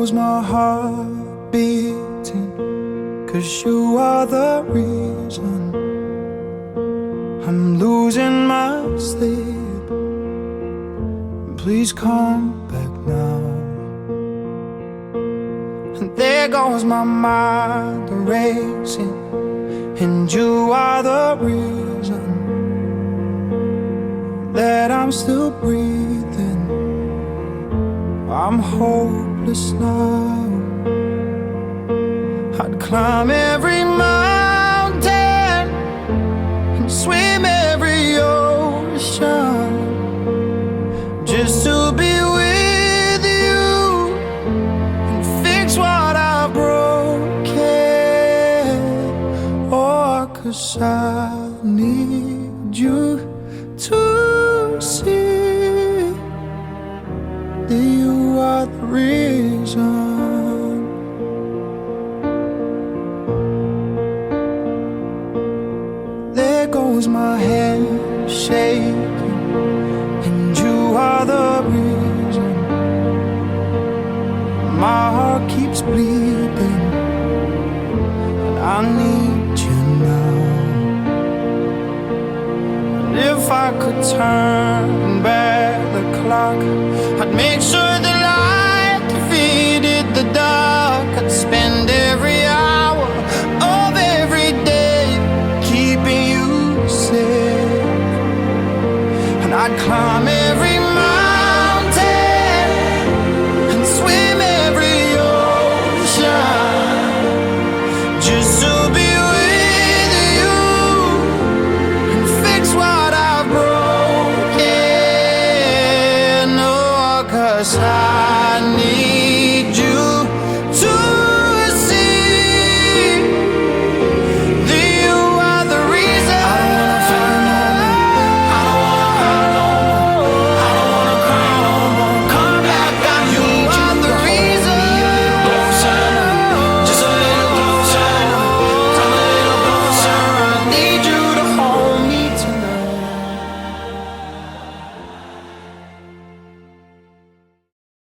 goes my heart beating, 'cause you are the reason I'm losing my sleep. Please come back now. And there goes my mind racing, and you are the reason that I'm still breathing. I'm hopeless now. I'd climb every mountain and swim every ocean just to be with you and fix what I've broken. Oh, 'cause I need you to see that you are the reason. There goes my hand shaking, and you are the reason. My heart keeps bleeding, and I need you now. And if I could turn